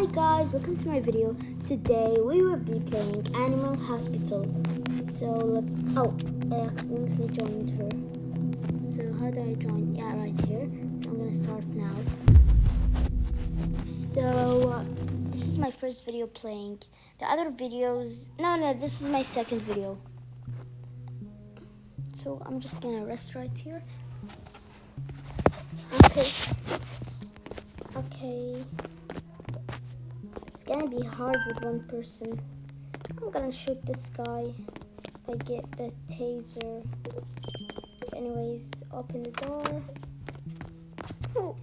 Hi guys, welcome to my video. Today we will be playing Animal Hospital. So let's, I accidentally joined her. So how do I join? Yeah, right here. So I'm gonna start now. So this is my first video playing. The other videos, no, this is my second video. So I'm just gonna rest right here. Okay. It's gonna be hard with one person. I'm gonna shoot this guy if I get the taser. Anyways, open the door.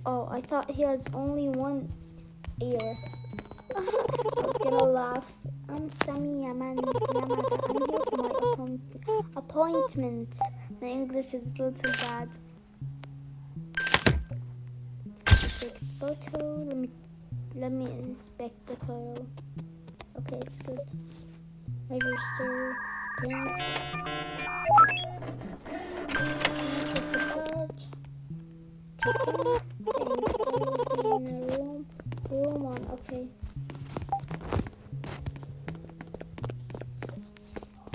Oh, I thought he has only one ear. I was gonna laugh. I'm Sami Yamada. I'm here for my appointment. My English is a little bad. Take a photo. Let me inspect the photo. Okay, it's good. Register, print. Take the badge. Check in. Thanks. I will be in a room. Room 1. Okay.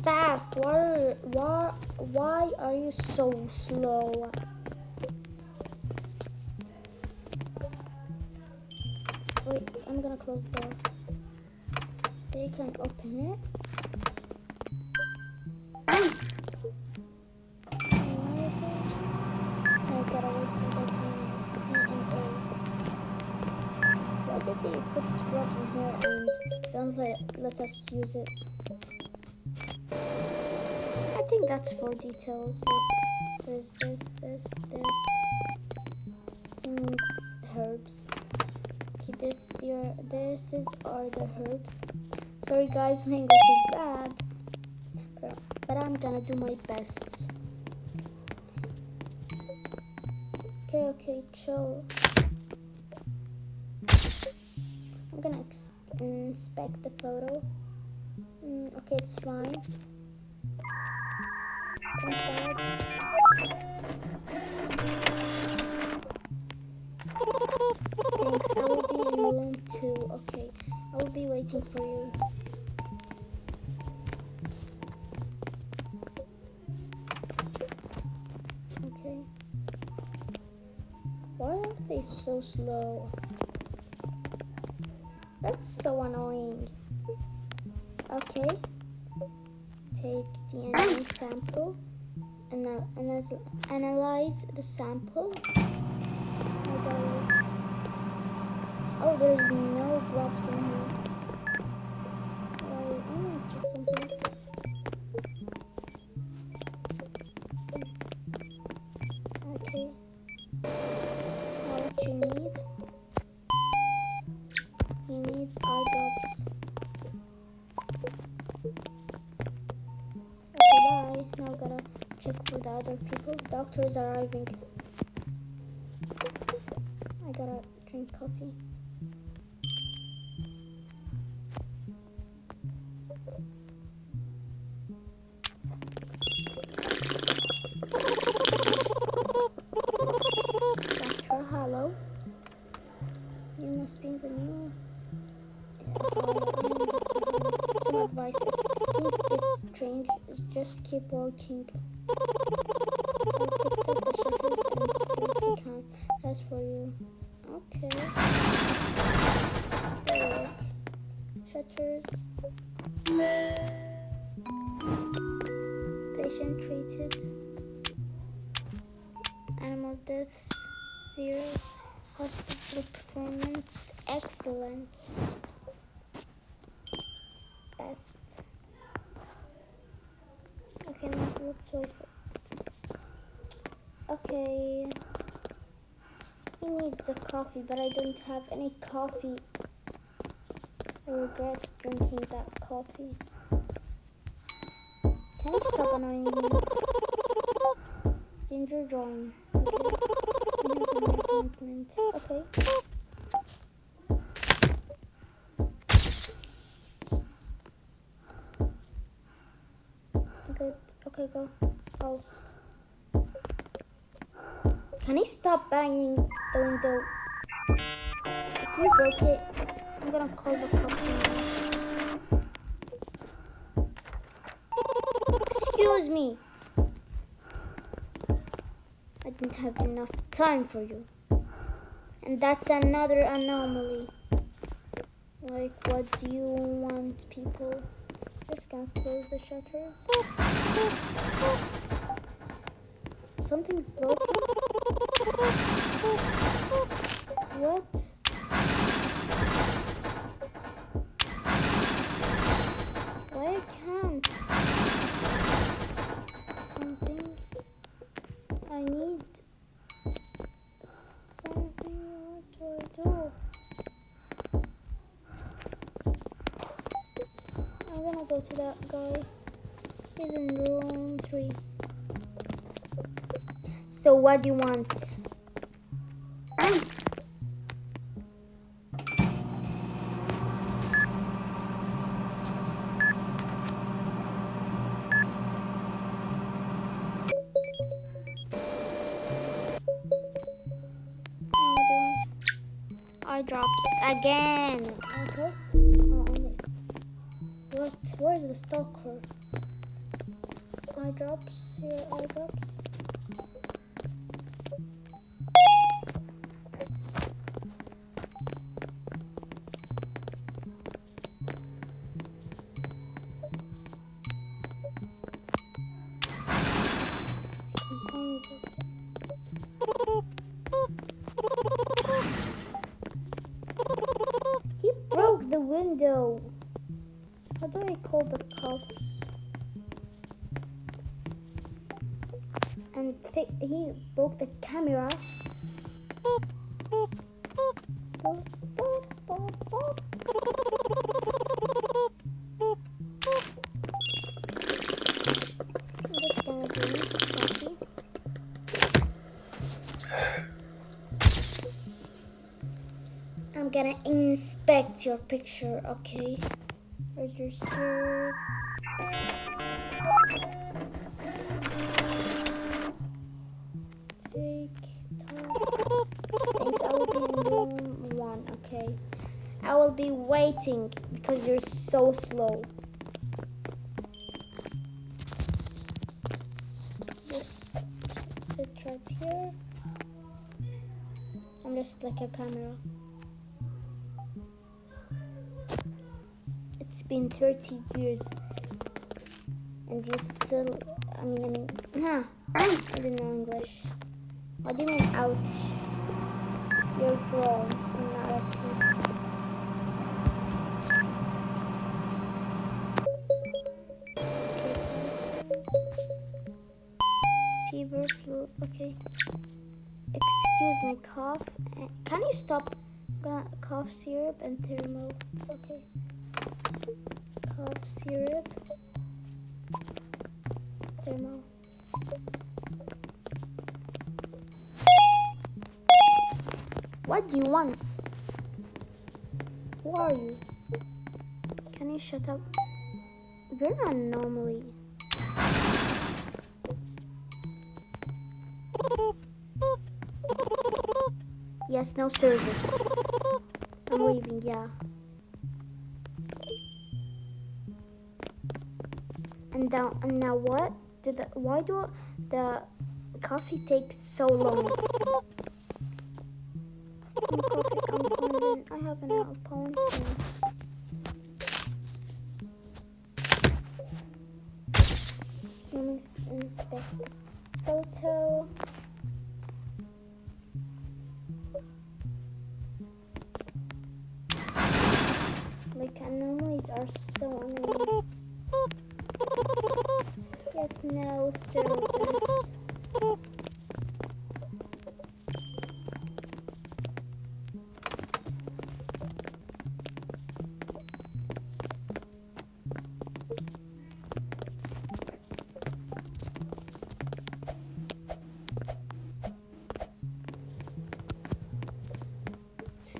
Fast. Why are you so slow? Wait, I'm gonna close the door. They can't open it. I gotta wait for the DNA. Why did they put gloves in here and don't let us use it? I think that's for details. Like, there's this. And herbs. Okay, this are the herbs. Sorry guys, my English is bad. But I'm gonna do my best. Okay, chill. I'm gonna inspect the photo. Okay, it's fine. Thanks, I will be in room 2. Okay, I will be waiting for you. Okay. Why are they so slow? That's so annoying. Okay. Take DNA sample and analyze the sample. Oh, there's no gloves in here. Wait, I'm gonna check something. Okay. Now what you need? He needs eye drops. Okay, bye. Now gotta check for the other people. Doctor is arriving. I gotta drink coffee. Doctor, hello. You must be the new. Some advice. Things get strange. Just keep working. I'll fix up the shutters and security cam. That's for you. Okay. Look. Shutters. Patient treated. Animal deaths 0. Hospital performance excellent. Best. Okay, now let's wait for. Okay. He needs a coffee, but I don't have any coffee. I regret drinking that coffee. Can you stop annoying me? Ginger join. Okay. I'm here for my appointment. Okay. Good. Okay, go. Oh. Can you stop banging the window? If you broke it, I'm gonna call the cops now. Excuse me. I didn't have enough time for you. And that's another anomaly. Like, what do you want, people? Just gonna close the shutters. Something's broken. What? Why I can't? Something. I need something. What do I do? I'm gonna go to that guy. He's in room 3. So what do you want? Eye drops again. Okay. What? Where's the stalker? Eye drops. Here, eye drops. He broke the window. How do I call the cops? And he broke the camera. I'm just gonna drink coffee. I'm gonna inspect your picture, okay? Register. Take time. Thanks, I will be in room 1, okay? I will be waiting because you're so slow. Just sit right here. I'm just like a camera. It's been 30 years and you still, I I didn't know English. What do you mean, ouch? You're grown, you're not a kid. Fever, flu, okay. Excuse me, cough. Can you stop? Cough syrup and thermal, okay. Cough syrup, thermal. What do you want? Who are you? Can you shut up? You're not normally. Yes, no service. I'm leaving, yeah. And now what? Why do the coffee take so long? I have an appointment. Let me inspect the photo. Like, anomalies are so annoying. Yes, no service.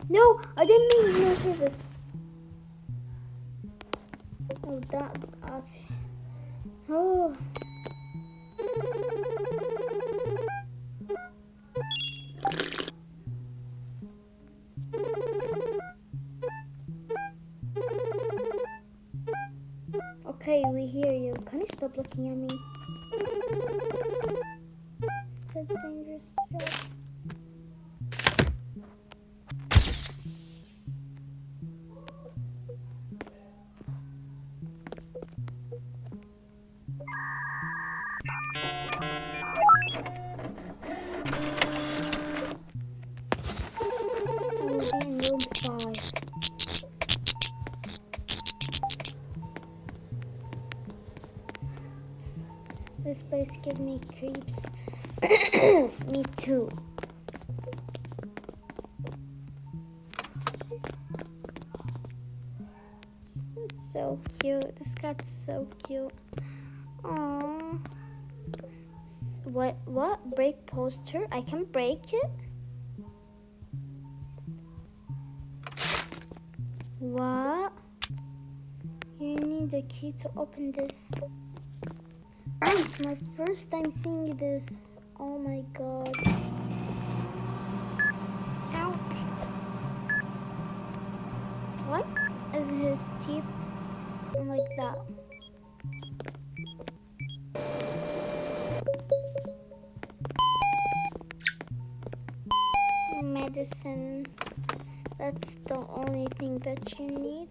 No, I didn't mean no service. Oh, that. Oh. Okay, we hear you. Can you stop looking at me? It's a dangerous job. We'll be in room 5. This place gives me creeps. Me too. It's so cute. This cat's so cute. Aww. What? Break poster? I can break it? What? You need a key to open this. It's my first time seeing this. Oh my god. Ouch. What is his teeth like that? Medicine. That's the only thing that you need.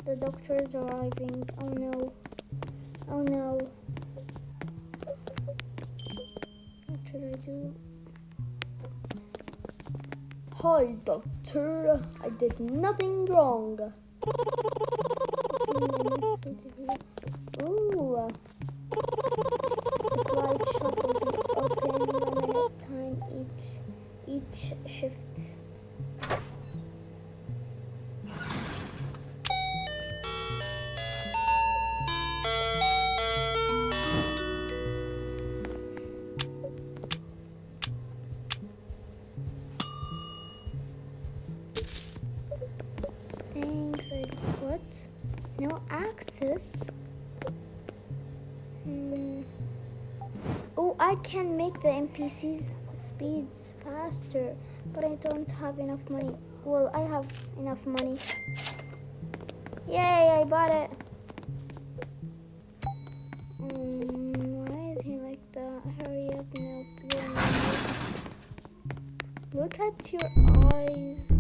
The doctor is arriving. Oh no. Oh no. What should I do? Hi, doctor. I did nothing wrong. Ooh. Supply shop will be open 1 minute time each shift. Thanks. What? No access? Oh, I can make the NPC's speeds faster, but I don't have enough money. Well, I have enough money. Yay, I bought it. Why is he like that? Hurry up, nope. Look at your eyes.